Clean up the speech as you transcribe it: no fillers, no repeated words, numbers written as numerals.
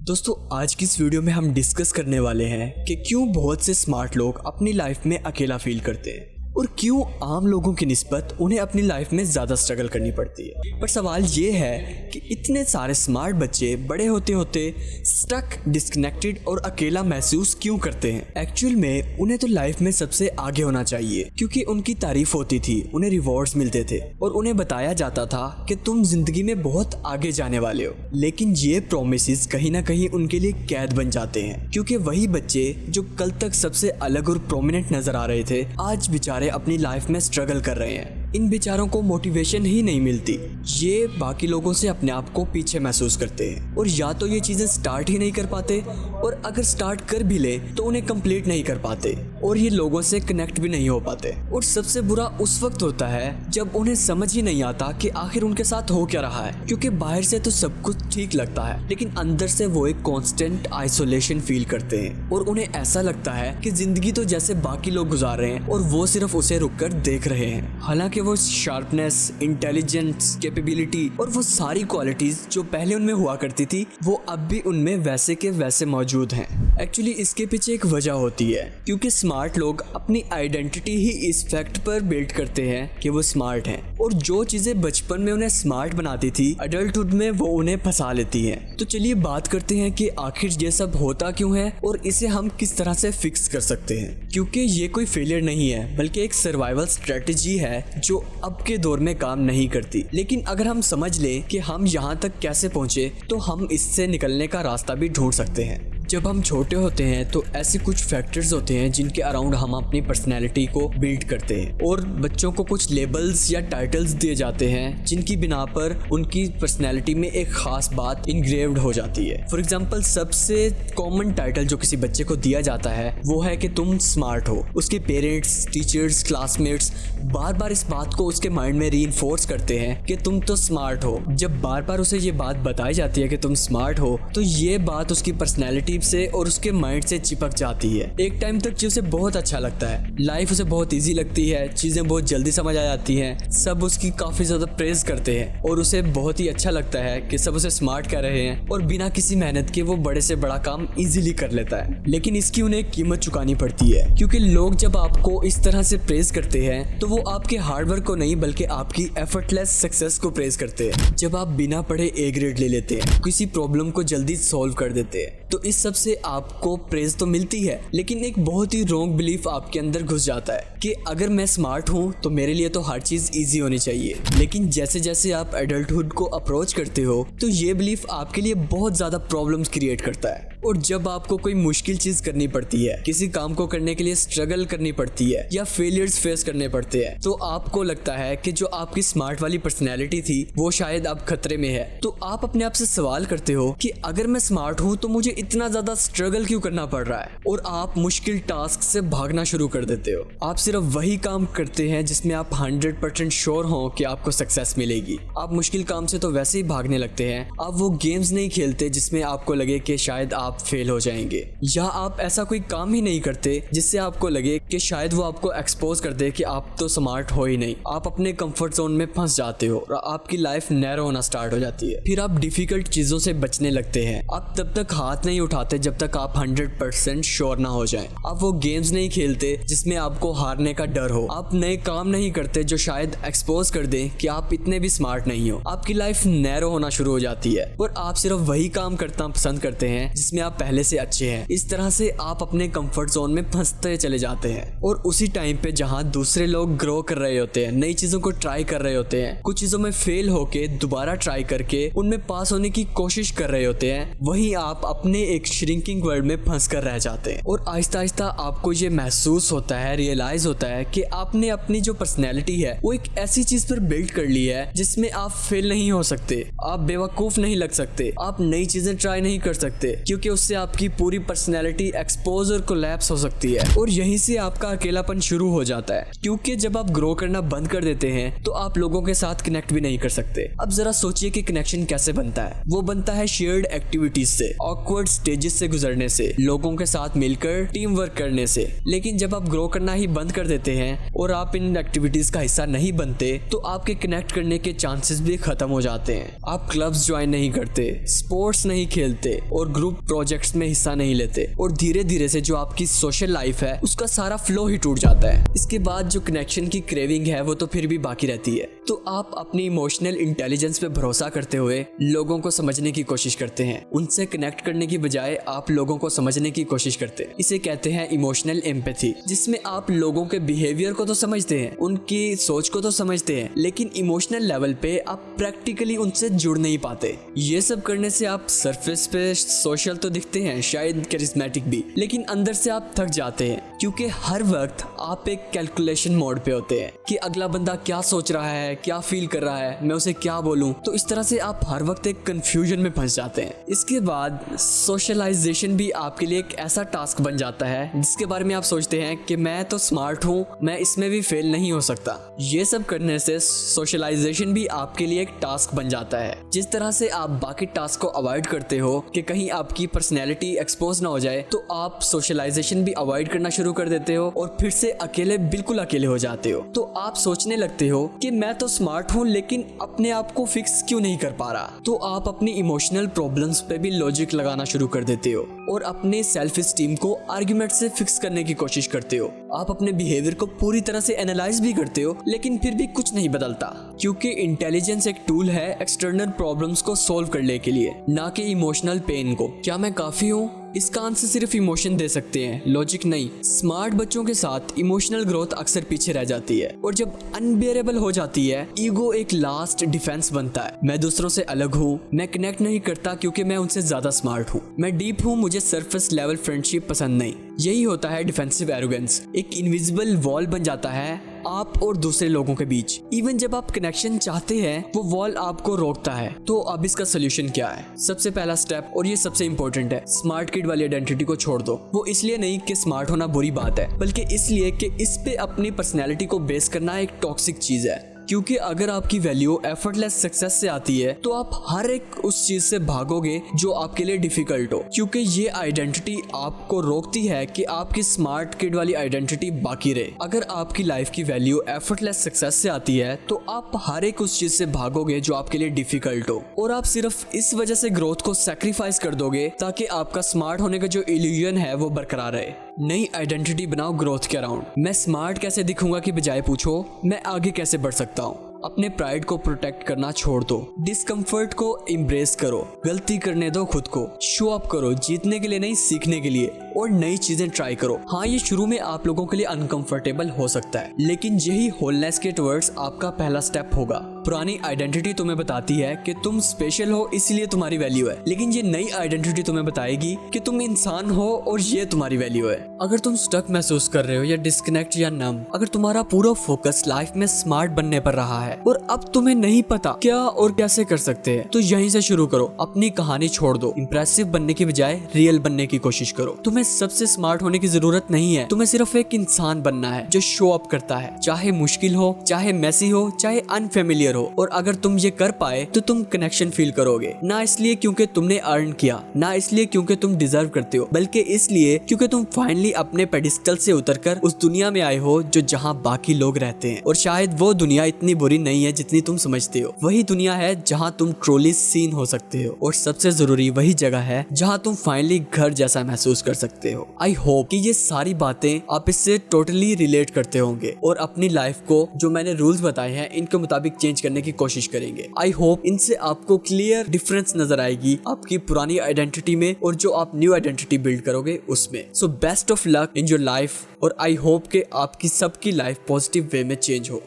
दोस्तों आज की इस वीडियो में हम डिस्कस करने वाले हैं कि क्यों बहुत से स्मार्ट लोग अपनी लाइफ में अकेला फील करते हैं और क्यों आम लोगों की निस्बत उन्हें अपनी लाइफ में ज़्यादा स्ट्रगल करनी पड़ती है। पर सवाल ये है कि इतने सारे स्मार्ट बच्चे बड़े होते होते स्टक, डिस्कनेक्टेड और अकेला महसूस क्यों करते हैं। एक्चुअल में उन्हें तो लाइफ में सबसे आगे होना चाहिए क्योंकि उनकी तारीफ होती थी, उन्हें रिवॉर्ड्स मिलते थे और उन्हें बताया जाता था कि तुम जिंदगी में बहुत आगे जाने वाले हो। लेकिन ये प्रोमिसेस कहीं ना कहीं उनके लिए कैद बन जाते हैं क्योंकि वही बच्चे जो कल तक सबसे अलग और प्रोमिनेंट नजर आ रहे थे आज बेचारे अपनी लाइफ में स्ट्रगल कर रहे हैं। इन बेचारों को मोटिवेशन ही नहीं मिलती, ये बाकी लोगों से अपने आप को पीछे महसूस करते हैं और या तो ये चीजें स्टार्ट ही नहीं कर पाते और अगर स्टार्ट कर भी ले तो उन्हें कंप्लीट नहीं कर पाते और ये लोगों से कनेक्ट भी नहीं हो पाते। और सबसे बुरा उस वक्त होता है जब उन्हें समझ ही नहीं आता कि आखिर उनके साथ हो क्या रहा है, क्योंकि बाहर से तो सब कुछ ठीक लगता है लेकिन अंदर से वो एक कॉन्स्टेंट आइसोलेशन फील करते हैं और उन्हें ऐसा लगता है कि जिंदगी तो जैसे बाकी लोग गुजार रहे हैं और वो सिर्फ उसे रुककर देख रहे हैं। हालांकि वो शार्पनेस, इंटेलिजेंस, कैपेबिलिटी और वो सारी क्वालिटीज जो पहले उनमें हुआ करती थी वो अब भी उनमें वैसे के वैसे मौजूद हैं। एक्चुअली इसके पीछे एक वजह होती है क्योंकि स्मार्ट लोग अपनी आइडेंटिटी ही इस फैक्ट पर बिल्ड करते हैं कि वो स्मार्ट हैं और जो चीजें बचपन में उन्हें स्मार्ट बनाती थी अडल्टहुड में वो उन्हें फंसा लेती हैं। तो चलिए बात करते हैं कि आखिर ये सब होता क्यों है और इसे हम किस तरह से फिक्स कर सकते हैं। क्योंकि ये कोई फेलियर नहीं है बल्कि एक सर्वाइवल स्ट्रेटजी है जो अब के दौर में काम नहीं करती, लेकिन अगर हम समझ लें कि हम यहाँ तक कैसे पहुँचे तो हम इससे निकलने का रास्ता भी ढूंढ सकते हैं। जब हम छोटे होते हैं तो ऐसे कुछ फैक्टर्स होते हैं जिनके अराउंड हम अपनी पर्सनैलिटी को बिल्ड करते हैं और बच्चों को कुछ लेबल्स या टाइटल्स दिए जाते हैं जिनकी बिना पर उनकी पर्सनैलिटी में एक खास बात इनग्रेव्ड हो जाती है। फॉर एग्जांपल सबसे कॉमन टाइटल जो किसी बच्चे को दिया जाता है वो है कि तुम स्मार्ट हो। उसके पेरेंट्स, टीचर्स, क्लासमेट्स बार बार इस बात को उसके माइंड में रीइंफोर्स करते हैं कि तुम तो स्मार्ट हो। जब बार बार उसे ये बात बताई जाती है कि तुम स्मार्ट हो तो ये बात उसकी पर्सनैलिटी से और उसके माइंड से चिपक जाती है। एक टाइम तक उसे बहुत अच्छा लगता है, लाइफ उसे बहुत इजी लगती है, चीजें बहुत जल्दी समझ आ जाती हैं, सब उसकी काफी ज्यादा प्रेज करते हैं और उसे बहुत ही अच्छा लगता है कि सब उसे स्मार्ट कह रहे हैं और बिना किसी मेहनत के वो बड़े से बड़ा काम इजीली कर लेता है। लेकिन इसकी उन्हें कीमत चुकानी पड़ती है क्योंकि लोग जब आपको इस तरह से प्रेज करते हैं तो वो आपके हार्डवर्क को नहीं बल्कि आपकी एफर्टलेस सक्सेस को प्रेज करते हैं। जब आप बिना पढ़े ए ग्रेड ले लेते हैं, किसी प्रॉब्लम को जल्दी सॉल्व कर देते हैं तो इस सब से आपको प्रेज तो मिलती है लेकिन एक बहुत ही रॉन्ग बिलीफ आपके अंदर घुस जाता है कि अगर मैं स्मार्ट हूँ तो मेरे लिए तो हर चीज इजी होनी चाहिए। लेकिन जैसे जैसे आप एडल्टहुड को अप्रोच करते हो तो ये बिलीफ आपके लिए बहुत ज्यादा प्रॉब्लम्स क्रिएट करता है और जब आपको कोई मुश्किल चीज करनी पड़ती है, किसी काम को करने के लिए स्ट्रगल करनी पड़ती है या फेलियर्स फेस करने पड़ते हैं तो आपको लगता है कि जो आपकी स्मार्ट वाली पर्सनैलिटी थी वो शायद अब खतरे में है। तो आप अपने आप से सवाल करते हो कि अगर मैं स्मार्ट हूँ तो मुझे इतना ज्यादा स्ट्रगल क्यों करना पड़ रहा है और आप मुश्किल टास्क से भागना शुरू कर देते हो। आप सिर्फ वही काम करते हैं जिसमें आप 100% श्योर हो कि आपको सक्सेस मिलेगी। आप मुश्किल काम से तो वैसे ही भागने लगते हैं। आप वो गेम्स नहीं खेलते जिसमें आपको लगे कि शायद आप फेल हो जाएंगे, या आप ऐसा कोई काम ही नहीं करते जिससे आपको लगे कि शायद वो आपको एक्सपोज कर दे कि आप तो स्मार्ट हो ही नहीं। आप अपने कंफर्ट जोन में फंस जाते हो और आपकी लाइफ नैरो होना स्टार्ट हो जाती है। फिर आप डिफिकल्ट चीजों से बचने लगते हैं। आप तब तक हाथ नहीं उठाते जब तक आप 100% श्योर ना हो जाएं। आप वो गेम्स नहीं खेलते जिसमें आपको हारने का डर हो। आप नए काम नहीं करते जो शायद एक्सपोज कर दें कि आप इतने भी स्मार्ट नहीं हो। आपकी लाइफ नैरो होना शुरू हो जाती है और आप सिर्फ वही काम करना पसंद करते हैं जिसमें आप पहले से अच्छे हैं। इस तरह से आप अपने कंफर्ट जोन में फंसते चले जाते हैं और उसी टाइम पे जहां दूसरे लोग ग्रो कर रहे होते हैं, नई चीजों को ट्राई कर रहे होते हैं, कुछ चीजों में फेल होके दोबारा ट्राई करके उनमें पास होने की कोशिश कर रहे होते हैं, वहीं आप अपने एक श्रिंकिंग वर्ल्ड में फंस कर रह जाते हैं। और आहिस्ता आहिस्ता आपको ये महसूस होता है, रियलाइज होता है कि आपने अपनी जो पर्सनैलिटी है वो एक ऐसी चीज पर बिल्ड कर ली है जिसमें आप फेल नहीं हो सकते, आप बेवकूफ नहीं लग सकते, आप नई चीजें ट्राई नहीं कर सकते क्योंकि उससे आपकी पूरी पर्सनैलिटी एक्सपोज और कोलैप्स हो सकती है। और यहीं से आपका अकेलापन शुरू हो जाता है क्योंकि जब आप ग्रो करना बंद कर देते हैं तो आप लोगों के साथ कनेक्ट भी नहीं कर सकते। अब जरा सोचिए कि कनेक्शन कैसे बनता है। वो बनता है शेयर्ड एक्टिविटीज से, ऑकवर्ड ऑकवर्ड स्टेजेस से गुजरने से, लोगों के साथ मिलकर टीम वर्क करने से। लेकिन जब आप ग्रो करना ही बंद कर देते हैं और आप इन एक्टिविटीज का हिस्सा नहीं बनते तो आपके कनेक्ट करने के चांसेस भी खत्म हो जाते हैं। आप क्लब्स ज्वाइन नहीं करते, स्पोर्ट्स नहीं खेलते और ग्रुप प्रोजेक्ट्स में हिस्सा नहीं लेते और धीरे धीरे से जो आपकी सोशल लाइफ है उसका सारा फ्लो ही टूट जाता है। इसके बाद जो कनेक्शन की क्रेविंग है वो तो फिर भी बाकी रहती है। तो आप अपनी इमोशनल इंटेलिजेंस पे भरोसा करते हुए लोगों को समझने की कोशिश करते हैं। उनसे कनेक्ट करने की बजाय आप लोगों को समझने की कोशिश करते हैं। इसे कहते हैं इमोशनल एम्पैथी, जिसमें आप लोगों के बिहेवियर को तो समझते हैं, उनकी सोच को तो समझते हैं, लेकिन इमोशनल लेवल पे आप प्रैक्टिकली उनसे जुड़ नहीं पाते। ये सब करने से आप सरफेस पे सोशल तो दिखते हैं, शायद करिश्मेटिक भी, लेकिन अंदर से आप थक जाते हैं क्योंकि हर वक्त आप एक कैलकुलेशन मोड पे होते हैं कि अगला बंदा क्या सोच रहा है, क्या फील कर रहा है, मैं उसे क्या बोलूं। तो इस तरह से आप हर वक्त एक कंफ्यूजन में फंस जाते हैं। इसके बाद सोशलाइजेशन भी आपके लिए एक ऐसा टास्क बन जाता है जिसके बारे में आप सोचते हैं कि मैं तो स्मार्ट हूँ, मैं इसमें भी फेल नहीं हो सकता। ये सब करने से सोशलाइजेशन भी आपके लिए एक टास्क बन जाता है। जिस तरह से आप बाकी टास्क को अवॉइड करते हो कि कहीं आपकी पर्सनैलिटी एक्सपोज ना हो जाए, तो आप सोशलाइजेशन भी अवॉइड करना शुरू कर देते हो और फिर से अकेले, बिल्कुल अकेले हो जाते हो। तो आप सोचने लगते हो कि मैं तो स्मार्ट हूँ लेकिन अपने आप को फिक्स क्यों नहीं कर पा रहा। तो आप अपनी इमोशनल प्रॉब्लम्स पे भी लॉजिक लगाना शुरू कर देते हो और अपने सेल्फ एस्टीम को आर्ग्यूमेंट से फिक्स करने की कोशिश करते हो। आप अपने बिहेवियर को पूरी तरह से एनालाइज भी करते हो, लेकिन फिर भी कुछ नहीं बदलता, क्योंकि इंटेलिजेंस एक टूल है एक्सटर्नल प्रॉब्लम्स को सॉल्व करने के लिए, ना कि इमोशनल पेन को। क्या मैं काफी हूँ? इसका आंसर सिर्फ इमोशन दे सकते हैं, लॉजिक नहीं। स्मार्ट बच्चों के साथ इमोशनल ग्रोथ अक्सर पीछे रह जाती है और जब अनबियरेबल हो जाती है, ईगो एक लास्ट डिफेंस बनता है। मैं दूसरों से अलग हूँ, मैं कनेक्ट नहीं करता क्योंकि मैं उनसे ज्यादा स्मार्ट हूँ, मैं डीप हूँ, मुझे सरफेस लेवल फ्रेंडशिप पसंद नहीं। यही होता है डिफेंसिव एरोगेंस। एक इनविजिबल वॉल बन जाता है आप और दूसरे लोगों के बीच। इवन जब आप कनेक्शन चाहते हैं, वो वॉल आपको रोकता है। तो अब इसका सोल्यूशन क्या है? सबसे पहला स्टेप, और ये सबसे इंपॉर्टेंट है, स्मार्ट किड वाली आइडेंटिटी को छोड़ दो। वो इसलिए नहीं कि स्मार्ट होना बुरी बात है, बल्कि इसलिए कि इस पे अपनी पर्सनैलिटी को बेस करना एक टॉक्सिक चीज है। क्योंकि अगर आपकी वैल्यू एफर्टलेस सक्सेस से आती है तो आप हर एक उस चीज से भागोगे जो आपके लिए डिफिकल्ट हो, क्योंकि ये आइडेंटिटी आपको रोकती है कि आपकी स्मार्ट किड वाली आइडेंटिटी बाकी रहे। अगर आपकी लाइफ की वैल्यू एफर्टलेस सक्सेस से आती है तो आप हर एक उस चीज से भागोगे जो आपके लिए डिफिकल्ट हो, और आप सिर्फ इस वजह से ग्रोथ को सैक्रिफाइस कर दोगे ताकि आपका स्मार्ट होने का जो इल्यूजन है वो बरकरार रहे। नई आइडेंटिटी बनाओ ग्रोथ के अराउंड। मैं स्मार्ट कैसे दिखूंगा की बजाय पूछो मैं आगे कैसे बढ़ सकता हूँ। अपने प्राइड को प्रोटेक्ट करना छोड़ दो, डिस्कम्फर्ट को एम्ब्रेस करो, गलती करने दो खुद को, शो अप करो, जीतने के लिए नहीं सीखने के लिए, और नई चीजें ट्राई करो। हाँ, ये शुरू में आप लोगों के लिए अनकंफर्टेबल हो सकता है, लेकिन यही होलनेस के टुवर्ड्स आपका पहला स्टेप होगा। पुरानी आइडेंटिटी तुम्हें बताती है कि तुम स्पेशल हो इसलिए तुम्हारी वैल्यू है, लेकिन ये नई आइडेंटिटी तुम्हें बताएगी कि तुम इंसान हो और ये तुम्हारी वैल्यू है। अगर तुम स्टक महसूस कर रहे हो या डिस्कनेक्ट या नम, अगर तुम्हारा पूरा फोकस लाइफ में स्मार्ट बनने पर रहा है और अब तुम्हें नहीं पता क्या और कैसे कर सकते हैं, तो यहीं से शुरू करो। अपनी कहानी छोड़ दो, इंप्रेसिव बनने की बजाय रियल बनने की कोशिश करो। तुम्हें सबसे स्मार्ट होने की जरूरत नहीं है, तुम्हें सिर्फ एक इंसान बनना है जो शो अप करता है, चाहे मुश्किल हो, चाहे मेसी हो, चाहे अनफेमिलियर हो। और अगर तुम ये कर पाए तो तुम कनेक्शन फील करोगे, ना इसलिए क्योंकि तुमने अर्न किया, ना इसलिए क्योंकि तुम डिजर्व करते हो, बल्कि इसलिए क्योंकि तुम फाइनली अपने पेडिस्टल से उतरकर उस दुनिया में आए हो जो जहाँ बाकी लोग रहते हैं। और शायद वो दुनिया इतनी बुरी नहीं है जितनी तुम समझते हो। वही दुनिया है जहाँ तुम ट्रोली सीन हो सकते हो, और सबसे जरूरी वही जगह है जहाँ तुम फाइनली घर जैसा महसूस कर सकते हो। आई होप कि ये सारी बातें आप इससे टोटली रिलेट करते होंगे और अपनी लाइफ को जो मैंने रूल्स बताए हैं इनके मुताबिक चेंज करने की कोशिश करेंगे। आई होप इनसे आपको क्लियर डिफरेंस नजर आएगी आपकी पुरानी आइडेंटिटी में और जो आप न्यू आइडेंटिटी बिल्ड करोगे उसमें। So best of luck in your life, और आई होप कि आपकी सबकी लाइफ पॉजिटिव वे में चेंज हो।